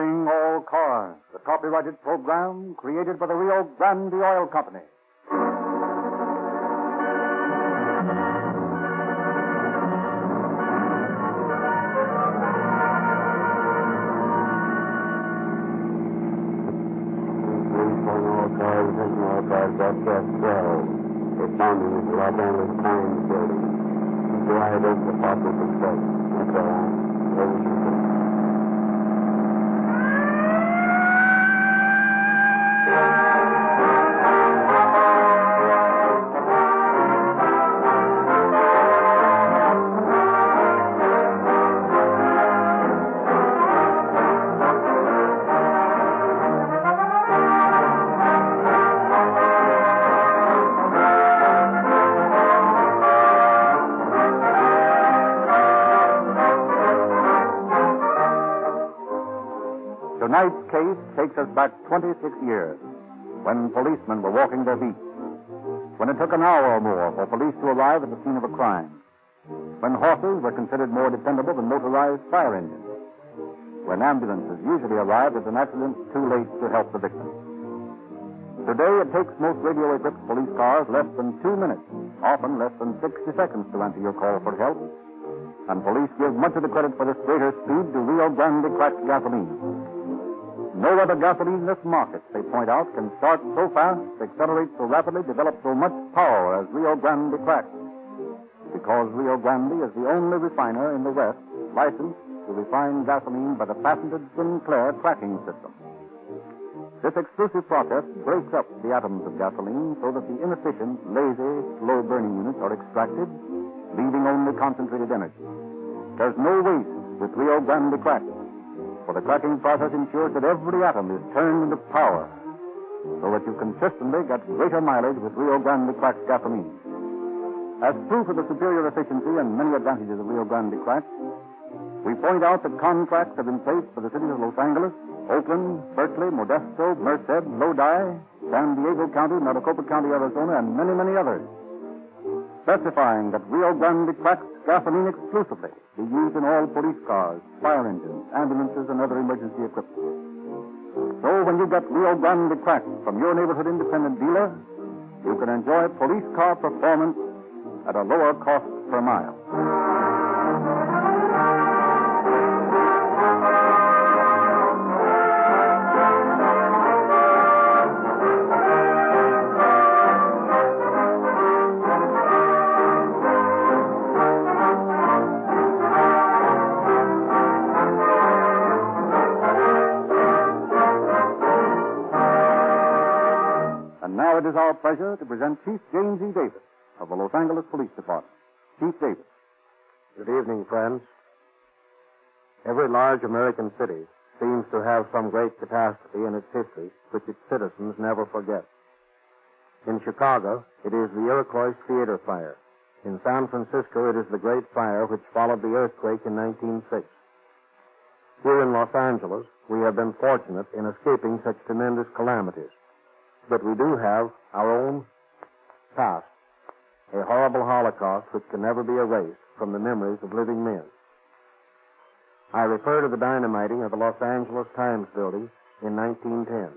Destroying All Cars, the copyrighted program created by the Rio Grande Oil Company. Broadcast 12, responding to the Los Angeles Times building. Wide open the possible mistake. And so on. Over to you. Tonight's case takes us back 26 years, when policemen were walking their beat, when it took an hour or more for police to arrive at the scene of a crime, when horses were considered more dependable than motorized fire engines, when ambulances usually arrived at an accident too late to help the victim. Today, it takes most radio-equipped police cars less than 2 minutes, often less than 60 seconds to answer your call for help, and police give much of the credit for this greater speed to Rio Grande cracked gasoline. No other gasoline in this market, they point out, can start so fast, accelerate so rapidly, develop so much power as Rio Grande cracked. Because Rio Grande is the only refiner in the West licensed to refine gasoline by the patented Sinclair cracking system. This exclusive process breaks up the atoms of gasoline so that the inefficient, lazy, slow-burning units are extracted, leaving only concentrated energy. There's no waste with Rio Grande cracked. For the cracking process ensures that every atom is turned into power, so that you consistently get greater mileage with Rio Grande cracked gasoline. As proof of the superior efficiency and many advantages of Rio Grande cracked, we point out that contracts have been placed for the cities of Los Angeles, Oakland, Berkeley, Modesto, Merced, Lodi, San Diego County, Maricopa County, Arizona, and many, many others, specifying that Rio Grande cracked gasoline exclusively be used in all police cars, fire engines, ambulances, and other emergency equipment. So when you get Rio Grande cracked from your neighborhood independent dealer, you can enjoy police car performance at a lower cost per mile. It is our pleasure to present Chief James E. Davis of the Los Angeles Police Department. Chief Davis. Good evening, friends. Every large American city seems to have some great catastrophe in its history which its citizens never forget. In Chicago, it is the Iroquois Theater fire. In San Francisco, it is the Great Fire which followed the earthquake in 1906. Here in Los Angeles, we have been fortunate in escaping such tremendous calamities. But we do have our own past, a horrible Holocaust which can never be erased from the memories of living men. I refer to the dynamiting of the Los Angeles Times building in 1910.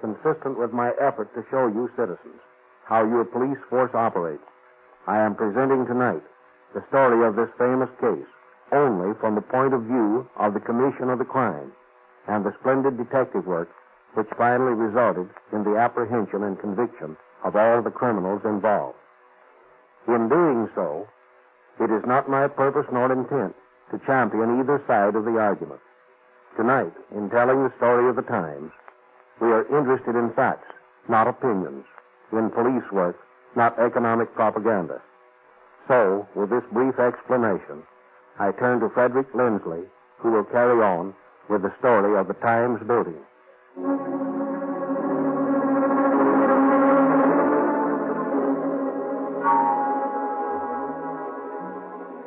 Consistent with my effort to show you citizens how your police force operates, I am presenting tonight the story of this famous case only from the point of view of the commission of the crime and the splendid detective work which finally resulted in the apprehension and conviction of all the criminals involved. In doing so, it is not my purpose nor intent to champion either side of the argument. Tonight, in telling the story of the times, we are interested in facts, not opinions, in police work, not economic propaganda. So, with this brief explanation, I turn to Frederick Lindsley, who will carry on with the story of the Times building.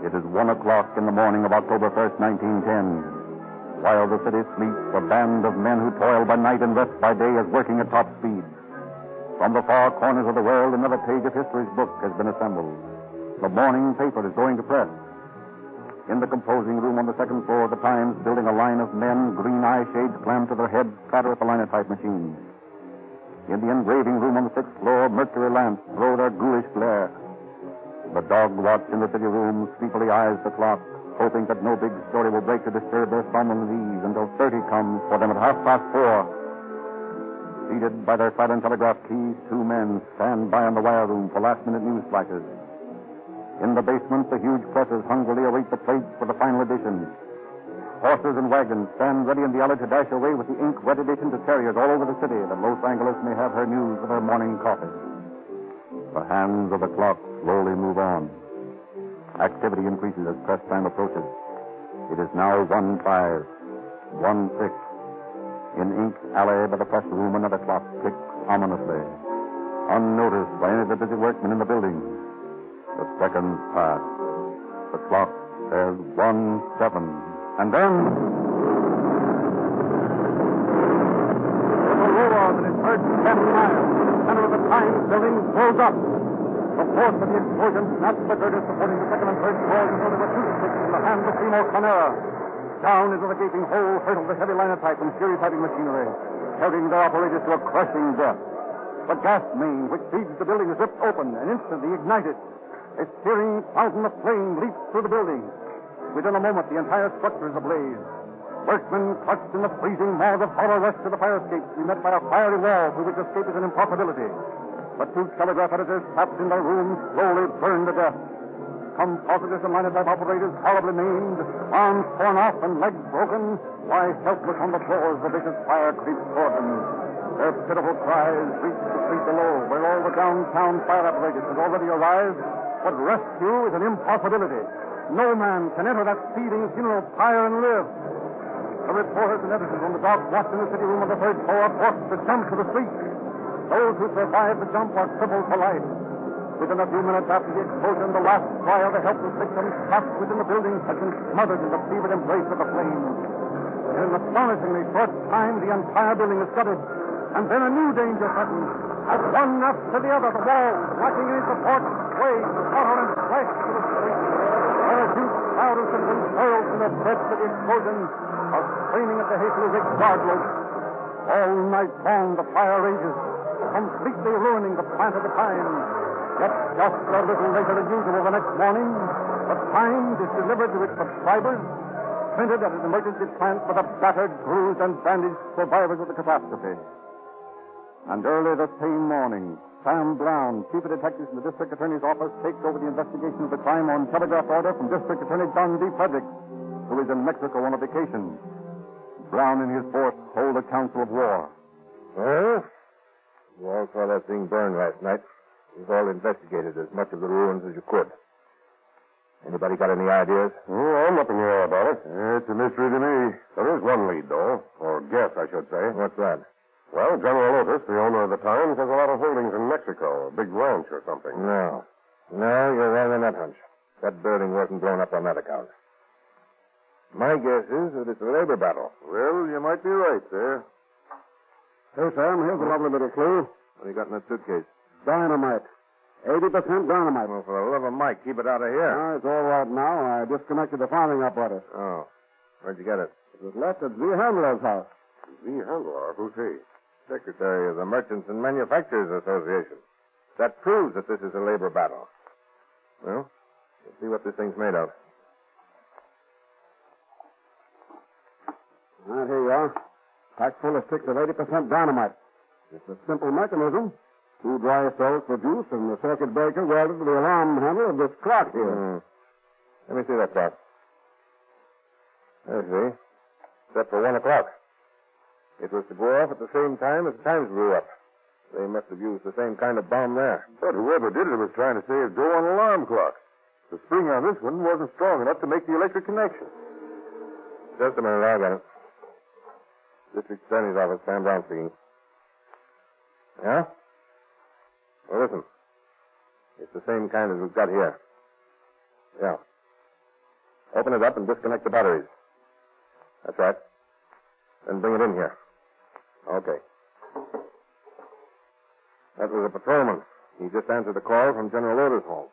It is 1 o'clock in the morning of October 1st, 1910. While the city sleeps, a band of men who toil by night and rest by day is working at top speed. From the far corners of the world, another page of history's book has been assembled. The morning paper is going to press. In the composing room on the second floor of the Times building, a line of men, green eye shades clammed to their heads, clatter at the linotype machines. In the engraving room on the sixth floor, mercury lamps throw their ghoulish glare. The dog watch in the city room sleepily eyes the clock, hoping that no big story will break to disturb their somnolent ease until 30 comes for them at 4:30. Seated by their silent telegraph keys, two men stand by in the wire room for last-minute news flashes. In the basement, the huge presses hungrily await the plates for the final edition. Horses and wagons stand ready in the alley to dash away with the ink-wet edition to carriers all over the city that Los Angeles may have her news with her morning coffee. The hands of the clock slowly move on. Activity increases as press time approaches. It is now 1:05, 1:06. In Ink Alley by the press room, another clock ticks ominously, unnoticed by any of the busy workmen in the building. The seconds pass. The clock says 1:07, and then... There's a roar that is heard 10 miles. The center of the Times building blows up. The force of the explosion snaps the girders supporting the second and third floors until there were two sticks in the hands of Seymour Conera. Down into the gaping hole hurtled the heavy linotype and fury typing machinery, carrying their operators to a crushing death. The gas main which feeds the building is ripped open and instantly ignited. A searing fountain of flame leaps through the building. Within a moment, the entire structure is ablaze. Workmen clutched in the freezing maws of horror rush to the fire escape to be met by a fiery wall through which escape is an impossibility. The two telegraph editors trapped in their rooms slowly burn to death. Compositors and linotype operators horribly maimed, arms torn off and legs broken, lie helpless on the floors the vicious fire creeps toward them. Their pitiful cries reach the street below, where all the downtown fire apparatus has already arrived, but rescue is an impossibility. No man can enter that seething funeral pyre and live. The reporters and editors on the dock watch in the city room of the third floor are forced to jump to the street. Those who survive the jump are crippled for life. Within a few minutes after the explosion, the last cry of the helpless victims trapped within the building has been smothered in the fevered embrace of the flames. In an astonishingly short time, the entire building is flooded, and then a new danger threatens. As one after the other, the walls, lacking any support, sway, totter, and crash to the street. While a huge crowd of citizens hurled from their beds to the explosion are straining at the hastily rigged guard ropes. All night long, the fire rages, completely ruining the plant of the Times. Yet just a little later than usual the next morning, the Times is delivered to its subscribers, printed at an emergency plant for the battered, bruised, and bandaged survivors of the catastrophe. And early the same morning, Sam Brown, chief of detectives in the district attorney's office, takes over the investigation of the crime on telegraph order from District Attorney John D. Fredericks, who is in Mexico on a vacation. Brown and his force hold a council of war. Well, you all saw that thing burn last night. You've all investigated as much of the ruins as you could. Anybody got any ideas? Oh, I'm up in the air about it. It's a mystery to me. There is one lead, though. Or guess, I should say. What's that? Well, General Otis, the owner of the Times, has a lot of holdings in Mexico. A big ranch or something. No, you're wrong on that hunch. That building wasn't blown up on that account. My guess is that it's a labor battle. Well, you might be right, sir. Hey, Sam, here's a lovely little clue. What do you got in that suitcase? Dynamite. 80% dynamite. Well, for the love of Mike, keep it out of here. It's all right now. I disconnected the firing apparatus. Oh. Where'd you get it? It was left at Z. Handler's house. Z. Handler? Who's he? Secretary of the Merchants and Manufacturers Association. That proves that this is a labor battle. Well, let's see what this thing's made of. All right, here you are. Packed full of sticks of 80% dynamite. It's a simple mechanism. 2 dry cells produced and the circuit breaker welded to the alarm handle of this clock here. Let me see that clock. I see. Set for 1 o'clock. It was to go off at the same time as the Times blew up. They must have used the same kind of bomb there. But whoever did it was trying to save Joe on alarm clock. The spring on this one wasn't strong enough to make the electric connection. Just a minute, I got it. District Attorney's Office, Sam Brown speaking. Yeah? Well, listen. It's the same kind as we've got here. Yeah. Open it up and disconnect the batteries. That's right. Then bring it in here. Okay. That was a patrolman. He just answered a call from General Otis' home.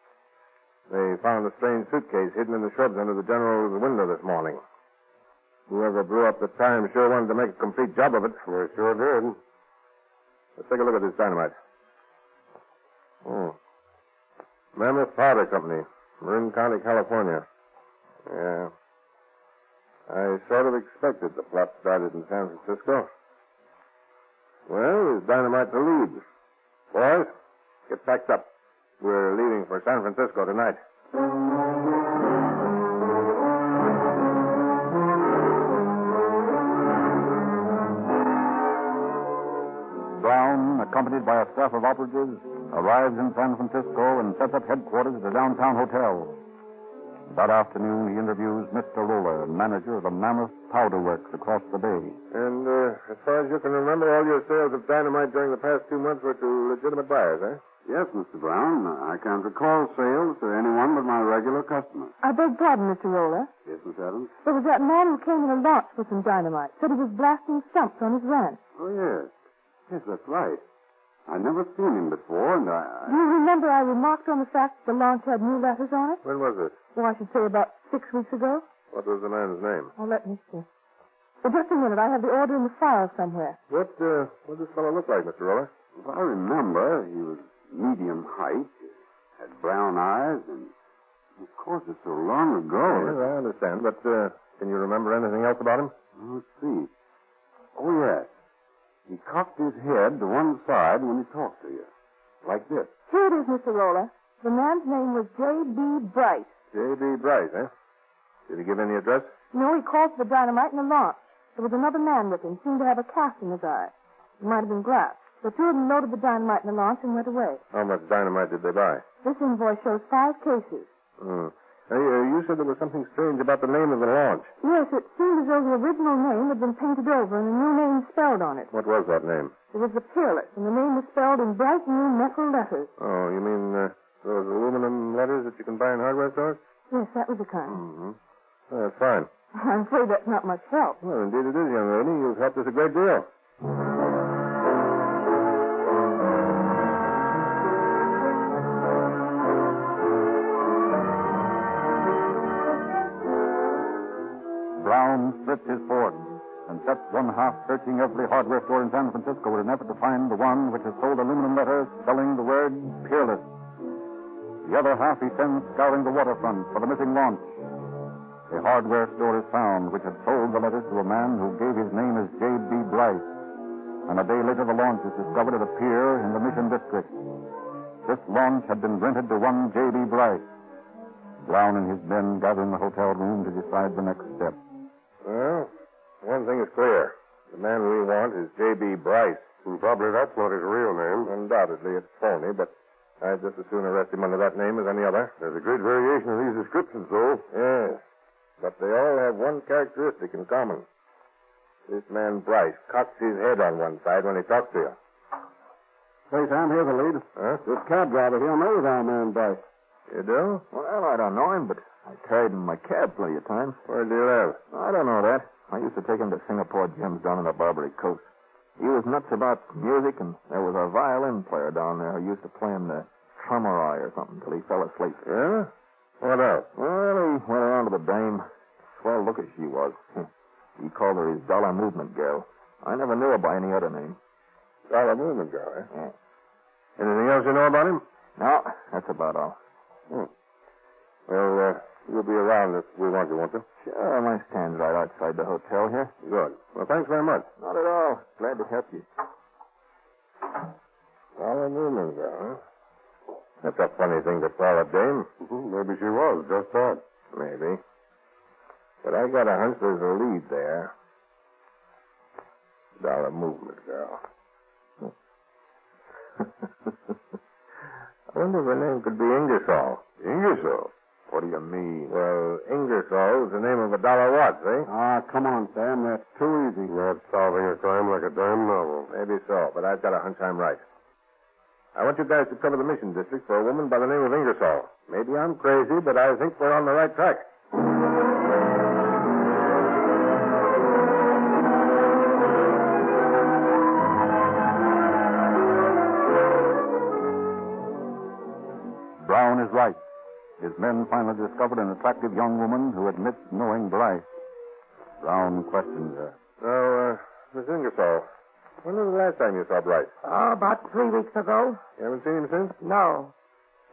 They found a strange suitcase hidden in the shrubs under the general's window this morning. Whoever blew up the time sure wanted to make a complete job of it. We sure did. Let's take a look at this dynamite. Mammoth Powder Company, Marin County, California. Yeah. I sort of expected the plot started in San Francisco. Well, there's dynamite to lead. Boys, get packed up. We're leaving for San Francisco tonight. Brown, accompanied by a staff of operatives, arrives in San Francisco and sets up headquarters at a downtown hotel. That afternoon, he interviews Mr. Roller, manager of the Mammoth Powder Works across the bay. And as far as you can remember, all your sales of dynamite during the past 2 months were to legitimate buyers, eh? Yes, Mr. Brown. I can't recall sales to anyone but my regular customers. I beg pardon, Mr. Roller. Yes, Miss Adams? There was that man who came in a launch with some dynamite. Said he was blasting stumps on his ranch. Oh, yes. Yes, that's right. I'd never seen him before, and Do you remember I remarked on the fact that the launch had new letters on it? When was this? Well, I should say about 6 weeks ago. What was the man's name? Oh, let me see. Well, just a minute. I have the order in the file somewhere. What does this fellow look like, Mr. Roller? if I remember, he was medium height, had brown eyes, and of course it's so long ago. Yes, I understand, but can you remember anything else about him? Let's see. Oh, yes. He cocked his head to one side when he talked to you. Like this. Here it is, Mr. Roller. The man's name was J.B. Bryce. J.B. Bryce, eh? Did he give any address? No, he called for the dynamite in the launch. There was another man with him, seemed to have a cast in his eye. It might have been glass. The two of them loaded the dynamite in the launch and went away. How much dynamite did they buy? This invoice shows 5 cases. Hey, you said there was something strange about the name of the launch. Yes, it seemed as though the original name had been painted over and a new name spelled on it. What was that name? It was the Peerless, and the name was spelled in bright new metal letters. Oh, you mean those aluminum letters that you can buy in hardware stores? Yes, that was the kind. Mm-hmm. Oh, that's fine. I'm afraid that's not much help. Well, indeed it is, young lady. You've helped us a great deal. Brown splits his force and sets one half searching every hardware store in San Francisco in an effort to find the one which has sold aluminum letters spelling the word Peerless. The other half he sends scouring the waterfront for the missing launch. A hardware store is found which had sold the letters to a man who gave his name as J.B. Bryce. And a day later, the launch is discovered at a pier in the Mission District. This launch had been rented to one J.B. Bryce. Brown and his men gather in the hotel room to decide the next step. Well, one thing is clear. The man we want is J.B. Bryce. And probably that's not his real name. Undoubtedly, it's phony, but I'd just as soon arrest him under that name as any other. There's a great variation in these descriptions, though. Yes, but they all have one characteristic in common. This man Bryce cocks his head on one side when he talks to you. Say, Sam, here's the lead. Huh? This cab driver here knows our man Bryce. You do? Well, I don't know him, but I carried him in my cab plenty of times. Where do you live? I don't know that. I used to take him to Singapore gyms down on the Barbary Coast. He was nuts about music, and there was a violin player down there who used to play him the Trummerai or something till he fell asleep. Yeah? What else? Well, he went around to the dame. Swell looker she was. He called her his dollar movement girl. I never knew her by any other name. Dollar movement girl, eh? Yeah. Anything else you know about him? No, that's about all. Well, you'll be around if we want you, won't you? Sure, my stand's right outside the hotel here. Good. Well, thanks very much. Not at all. Glad to help you. Dollar movement girl, huh? That's a funny thing to call a dame. Maybe she was, just that. Maybe. But I got a hunch there's a lead there. Dollar movement girl. I wonder if her name could be Ingersoll. Ingersoll? What do you mean? Well, Ingersoll is the name of a dollar watch, eh? Ah, come on, Sam. That's too easy. Not solving a crime like a damn novel. Maybe so, but I've got a hunch I'm right. I want you guys to cover the Mission District for a woman by the name of Ingersoll. Maybe I'm crazy, but I think we're on the right track. Brown is right. His his men finally discovered an attractive young woman who admits knowing Bryce. Brown questioned her. Now, Miss Ingersoll, when was the last time you saw Bryce? Oh, about 3 weeks ago. You haven't seen him since? No.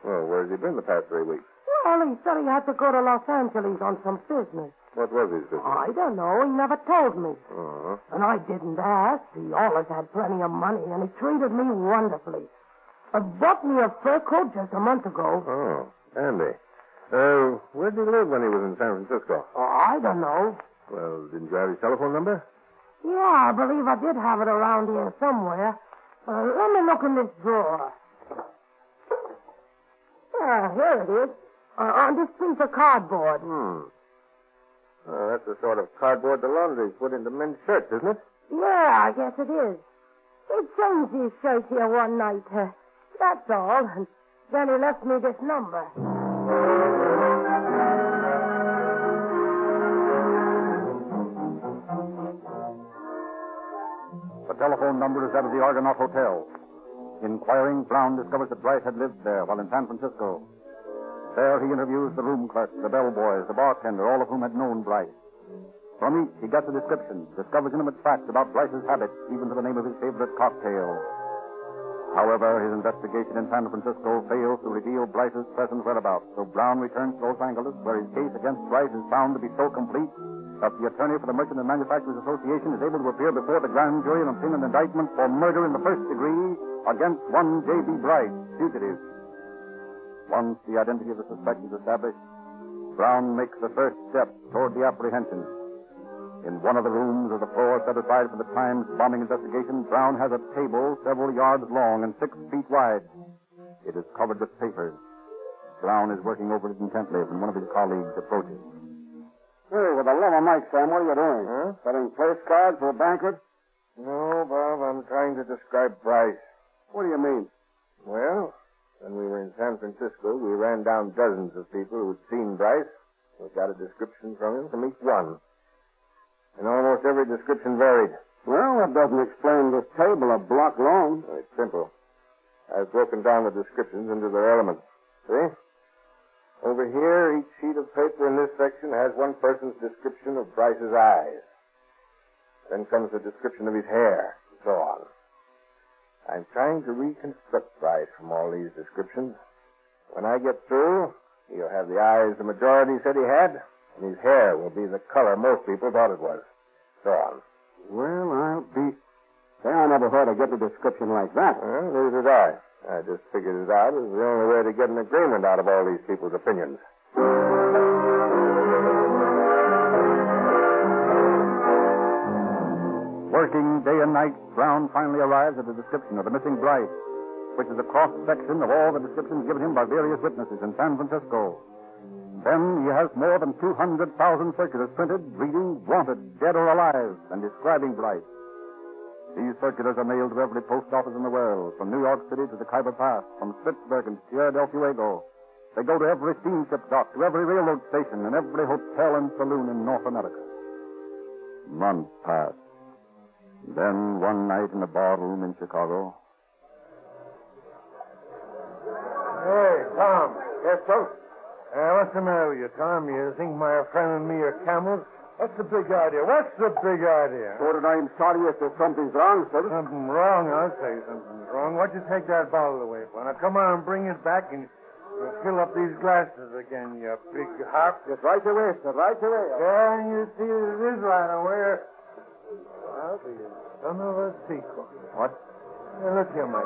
Well, where's he been the past 3 weeks? Well, he said he had to go to Los Angeles on some business. What was his business? I don't know. He never told me. Uh-huh. And I didn't ask. He always had plenty of money, and he treated me wonderfully. Bought me a fur coat just a month ago. Oh, Andy. Where did he live when he was in San Francisco? Oh, I don't know. Well, didn't you have his telephone number? Yeah, I believe I did have it around here somewhere. Let me look in this drawer. Ah, here it is. On this piece of cardboard. That's the sort of cardboard the laundry's put into men's shirts, isn't it? Yeah, I guess it is. He changed his shirt here one night. That's all. And then he left me this number. The telephone number is that of the Argonaut Hotel. Inquiring, Brown discovers that Bryce had lived there while in San Francisco. There he interviews the room clerk, the bellboys, the bartender, all of whom had known Bryce. From each, he gets a description, discovers intimate facts about Bryce's habits, even to the name of his favorite cocktail. However, his investigation in San Francisco fails to reveal Bryce's present whereabouts, so Brown returns to Los Angeles, where his case against Bryce is found to be so complete that the attorney for the Merchant and Manufacturers Association is able to appear before the grand jury and obtain an indictment for murder in the first degree against one J.B. Bryce, fugitive. Once the identity of the suspect is established, Brown makes the first step toward the apprehension. In one of the rooms of the floor set aside for the Times bombing investigation, Brown has a table several yards long and 6 feet wide. It is covered with papers. Brown is working over it intently when one of his colleagues approaches. Hey, with the love of Mike, Sam, what are you doing? Huh? Setting place cards for a banquet? No, Bob, I'm trying to describe Bryce. What do you mean? Well, when we were in San Francisco, we ran down dozens of people who had seen Bryce. We got a description from him from each one. And almost every description varied. Well, that doesn't explain this table a block long. It's simple. I've broken down the descriptions into their elements. See? Over here, each sheet of paper in this section has one person's description of Bryce's eyes. Then comes the description of his hair, and so on. I'm trying to reconstruct Bryce from all these descriptions. When I get through, he'll have the eyes the majority said he had, and his hair will be the color most people thought it was. So on. Well, I'll be... Say, I never heard of getting a description like that. Well, neither did I. I just figured it out as the only way to get an agreement out of all these people's opinions. Working day and night, Brown finally arrives at the description of the missing Bryce, which is a cross-section of all the descriptions given him by various witnesses in San Francisco. Then he has more than 200,000 circulars printed, reading "Wanted, Dead or Alive," and describing Bryce. These circulars are mailed to every post office in the world, from New York City to the Khyber Pass, from Spitsbergen to Tierra del Fuego. They go to every steamship dock, to every railroad station, and every hotel and saloon in North America. Months pass. Then, one night in a barroom in Chicago... Hey, Tom. Yes, sir? What's the matter with you, Tom? You think my friend and me are camels? What's the big idea? What's the big idea? Lord, I'm sorry if there's something's wrong, sir. Something wrong? I'll say something's wrong. What'd you take that bottle away for? Now, come on and bring it back and fill up these glasses again, you big harp. Just right away, sir, right away. Yeah, you see it is right away. Well, the son of a sequel. What? Now, look here, Mike.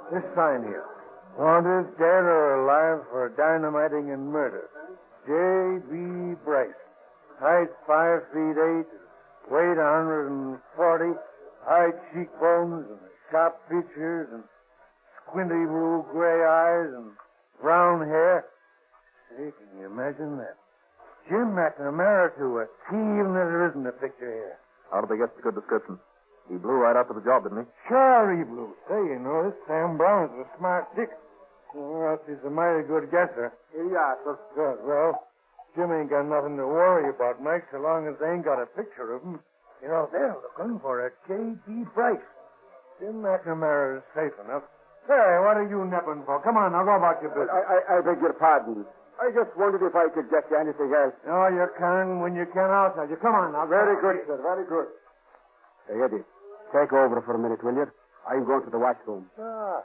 This sign here. Wanted, dead or alive for dynamiting and murder. J.B. Bryce. Height 5 feet 8, weight 140, high cheekbones and sharp features and squinty blue gray eyes and brown hair. Say, can you imagine that? Jim McNamara to a T, even if there isn't a picture here. How did they get such a good description? He blew right after the job, didn't he? Sure he blew. Say, you know, this Sam Brown's a smart dick. Or else he's a mighty good guesser. Here you are, sir. Good. Well, Jim ain't got nothing to worry about, Mike, so long as they ain't got a picture of him. You know, they're looking for a J.B. Bryce. Jim McNamara is safe enough. Hey, what are you nipping for? Come on, now go about your business. I beg your pardon. I just wondered if I could get you anything else. No, you can when you can outside. You come on now. Very good, sir. Very good. Hey, Eddie, take over for a minute, will you? I'm going to the washroom. Ah.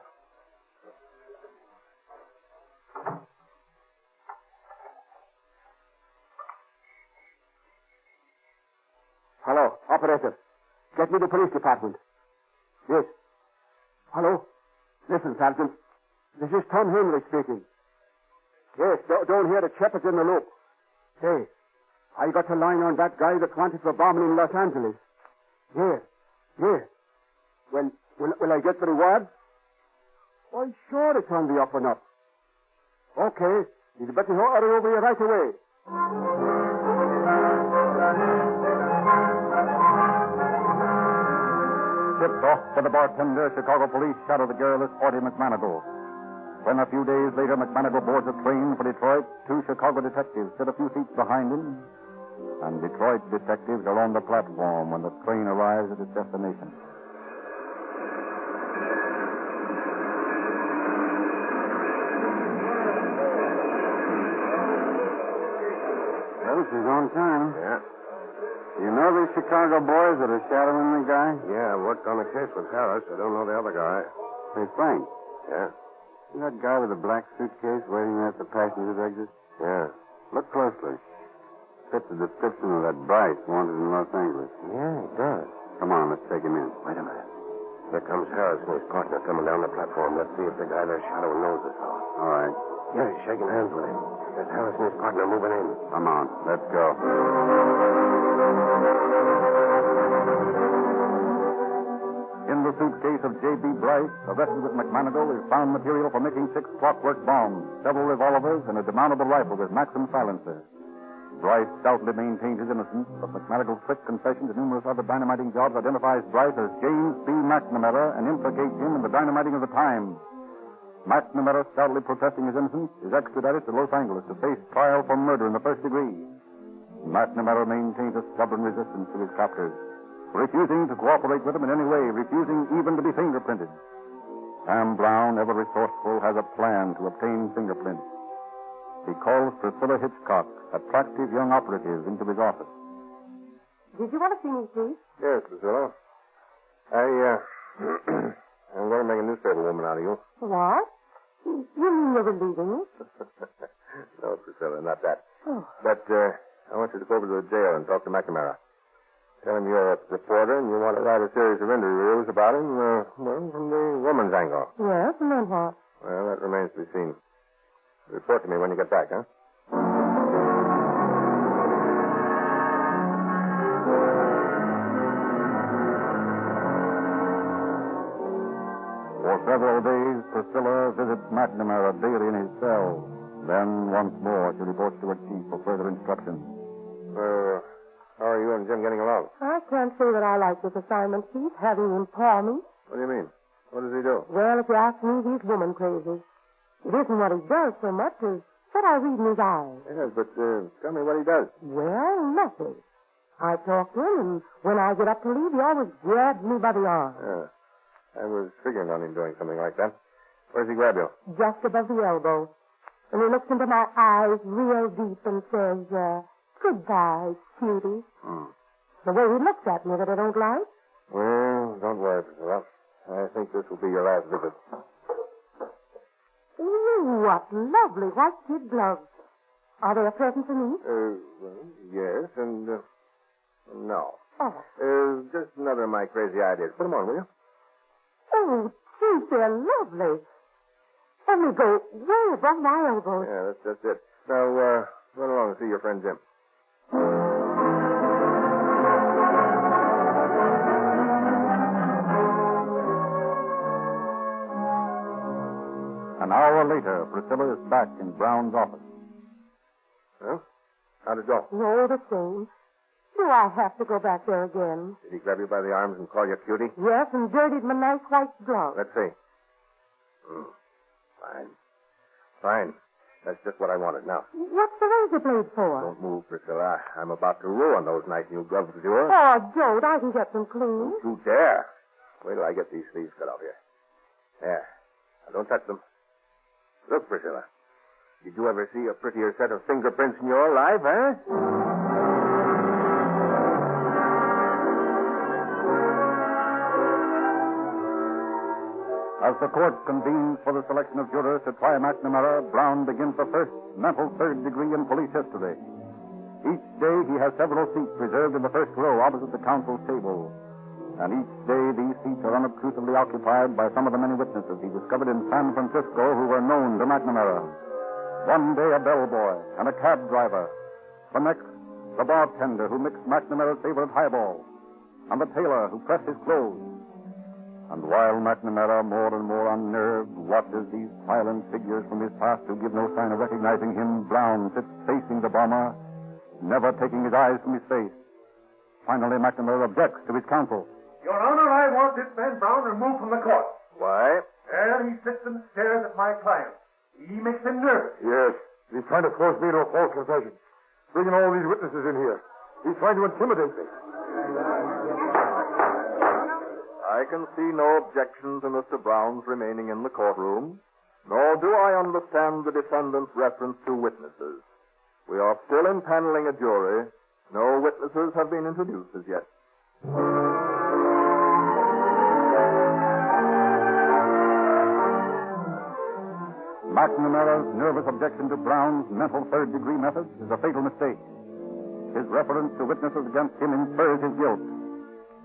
Hello, operator. Get me the police department. Yes. Hello. Listen, Sergeant. This is Tom Henry speaking. Yes, don't hear the chap is in the loop. Hey, I got a line on that guy that's wanted for bombing in Los Angeles. Yeah. Will I get the reward? Why, sure, it's on the up and up. Okay, you'd better hurry over here right away. Tipped off by the bartender, Chicago police shadowed the garrulous Audie McManigal. When a few days later McManigal boards a train for Detroit, two Chicago detectives sit a few seats behind him, and Detroit detectives are on the platform when the train arrives at its destination. Well, she's on time. Yeah. You know these Chicago boys that are shadowing the guy? Yeah, I worked on the case with Harris. I don't know the other guy. Hey, Frank. Yeah? See that guy with the black suitcase waiting at the passenger's exit? Yeah. Look closely. Fits the description of that Bryce wanted in Los Angeles. Yeah, it does. Come on, let's take him in. Wait a minute. There comes Harris and his partner coming down the platform. Let's see if the guy they're shadowing knows this fellow. All right. Yeah, he's shaking hands with him. There's Harris and his partner moving in. Come on, let's go. In the suitcase of J.B. Bryce, arrested with McManigal, is found material for making 6 clockwork bombs, several revolvers, and a demountable rifle with Maxim silencer. Bryce stoutly maintains his innocence, but McManigal's quick confession to numerous other dynamiting jobs identifies Bryce as James B. McNamara and implicates him in the dynamiting of the time. McNamara, stoutly protesting his innocence, is extradited to Los Angeles to face trial for murder in the first degree. McNamara maintains a stubborn resistance to his captors, refusing to cooperate with them in any way, refusing even to be fingerprinted. Sam Brown, ever resourceful, has a plan to obtain fingerprints. He calls Priscilla Hitchcock, attractive young operative, into his office. Did you want to see me, Chief? Yes, Priscilla. I'm going to make a newspaper woman out of you. What? You mean you're relieving me? No, Priscilla, not that. Oh. But I want you to go over to the jail and talk to McNamara. Tell him you're a reporter and you want to write a series of interviews about him, from the woman's angle. Yes, and then what? Well, that remains to be seen. Report to me when you get back, huh? For several days, Priscilla visits McNamara daily in his cell. Then, once more, she reports to her chief for further instructions. How are you and Jim getting along? I can't say that I like this assignment, Chief, having him paw me. What do you mean? What does he do? Well, if you ask me, he's woman crazy. It isn't what he does so much as what I read in his eyes. Yes, but tell me what he does. Well, nothing. I talk to him, and when I get up to leave, he always grabs me by the arm. Yeah. I was figuring on him doing something like that. Where does he grab you? Just above the elbow. And he looks into my eyes real deep and says, goodbye, cutie. The way he looks at me that I don't like. Well, don't worry, Priscilla. I think this will be your last visit. Ooh, what lovely white kid gloves. Are they a present for me? Well, yes, and, no. Oh. Just another of my crazy ideas. Put them on, will you? Oh, Chief, they're lovely. And they go way above my elbows. Yeah, that's it. Now, run along and see your friend Jim. An hour later, Priscilla is back in Brown's office. Well, how'd it go? No, the same. Do I have to go back there again? Did he grab you by the arms and call you cutie? Yes, and dirtied my nice white glove. Let's see. Fine. That's just what I wanted. Now, What's the razor blade for? don't move, Priscilla. I'm about to ruin those nice new gloves of yours. Oh, don't. I can get them clean. Don't you dare. Wait till I get these sleeves cut off here. There. Now, don't touch them. Look, Priscilla. Did you ever see a prettier set of fingerprints in your life, eh? As the court convenes for the selection of jurors to try McNamara, Brown begins the first mental third degree in police history. Each day he has several seats reserved in the first row opposite the counsel's table. And each day these seats are unobtrusively occupied by some of the many witnesses he discovered in San Francisco who were known to McNamara. One day a bellboy and a cab driver. The next, the bartender who mixed McNamara's favorite highball. And the tailor who pressed his clothes. And while McNamara, more and more unnerved, watches these silent figures from his past who give no sign of recognizing him, Brown sits facing the bomber, never taking his eyes from his face. Finally, McNamara objects to his counsel. Your Honor, I want this man Brown removed from the court. Why? And he sits and stares at my client. He makes him nervous. Yes. He's trying to force me into a false confession. Bringing all these witnesses in here. He's trying to intimidate me. I can see no objection to Mr. Brown's remaining in the courtroom, nor do I understand the defendant's reference to witnesses. We are still impaneling a jury. No witnesses have been introduced as yet. McNamara's nervous objection to Brown's mental third-degree methods is a fatal mistake. His reference to witnesses against him infers his guilt.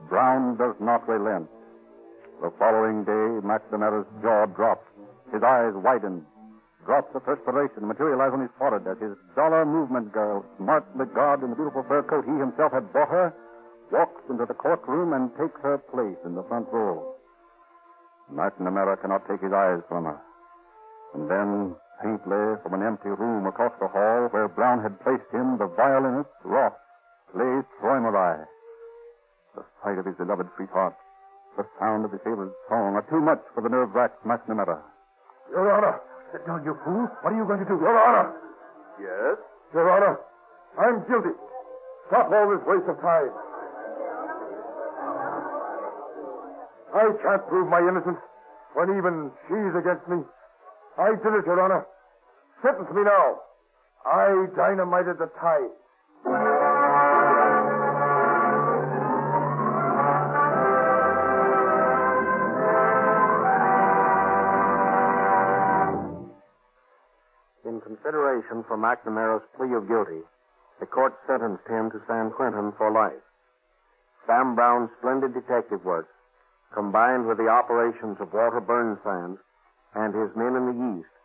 Brown does not relent. The following day, McNamara's jaw drops. His eyes widen. Drops of perspiration materialize on his forehead as his dollar movement girl, smartly garbed in the beautiful fur coat he himself had bought her, walks into the courtroom and takes her place in the front row. McNamara cannot take his eyes from her. And then, faintly, from an empty room across the hall where Brown had placed him, the violinist, Ross, plays Träumerei. The sight of his beloved sweetheart, the sound of his favorite song are too much for the nerve-racked McNamara. Your Honor! Sit down, you fool. What are you going to do? Your Honor! Yes? Your Honor, I'm guilty. Stop all this waste of time. I can't prove my innocence when even she's against me. I did it, Your Honor. Sentence me now. I dynamited the tie. In consideration for McNamara's plea of guilty, the court sentenced him to San Quentin for life. Sam Brown's splendid detective work, combined with the operations of Walter Burnside and his men in the East,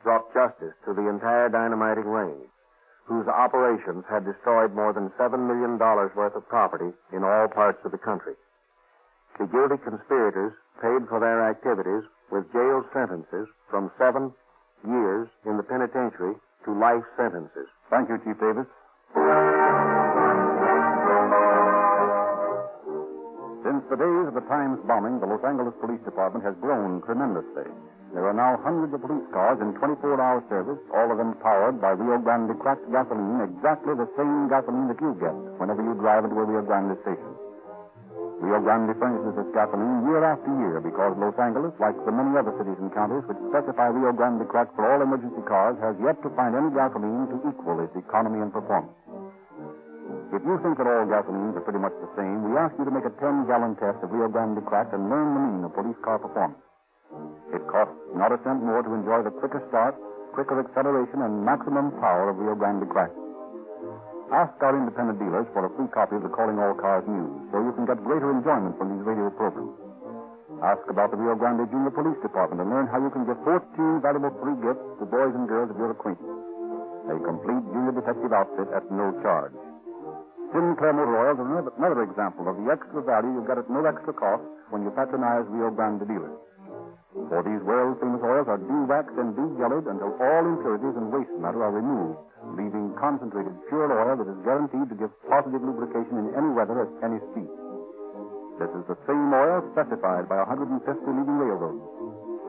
brought justice to the entire dynamiting ring, whose operations had destroyed more than $7 million worth of property in all parts of the country. The guilty conspirators paid for their activities with jail sentences from 7 years in the penitentiary to life sentences. Thank you, Chief Davis. Since the days of the Times bombing, the Los Angeles Police Department has grown tremendously. There are now hundreds of police cars in 24-hour service, all of them powered by Rio Grande cracked gasoline, exactly the same gasoline that you get whenever you drive into a Rio Grande station. Rio Grande furnishes this gasoline year after year because Los Angeles, like the many other cities and counties which specify Rio Grande crack for all emergency cars, has yet to find any gasoline to equal its economy and performance. If you think that all gasolines are pretty much the same, we ask you to make a 10-gallon test of Rio Grande crack and learn the meaning of police car performance. It costs not a cent more to enjoy the quicker start, quicker acceleration, and maximum power of Rio Grande crack. Ask our independent dealers for a free copy of the Calling All Cars News so you can get greater enjoyment from these radio programs. Ask about the Rio Grande Junior Police Department and learn how you can give 14 valuable free gifts to boys and girls of your acquaintance. A complete junior detective outfit at no charge. Sinclair Motor Oils are another example of the extra value you get at no extra cost when you patronize Rio Grande dealers. For these world-famous oils are de-waxed and de-jellied until all impurities and waste matter are removed, leaving concentrated pure oil that is guaranteed to give positive lubrication in any weather at any speed. This is the same oil specified by 150 leading railroads,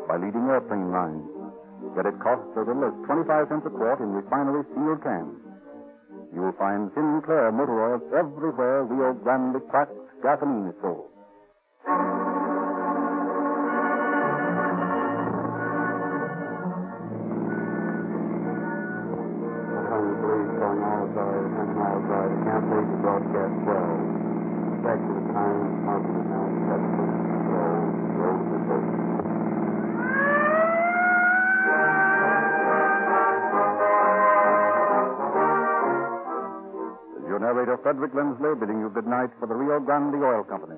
by leading airplane lines. Yet it costs as little as 25 cents a quart in refinery sealed cans. You will find Sinclair Motor Oils everywhere Rio Grande cracked gasoline is sold. by the campaign to broadcast 12. Back to the time, positive now, 7 control, roll the boat. Your narrator, Frederick Lindsley, bidding you good night for the Rio Grande Oil Company.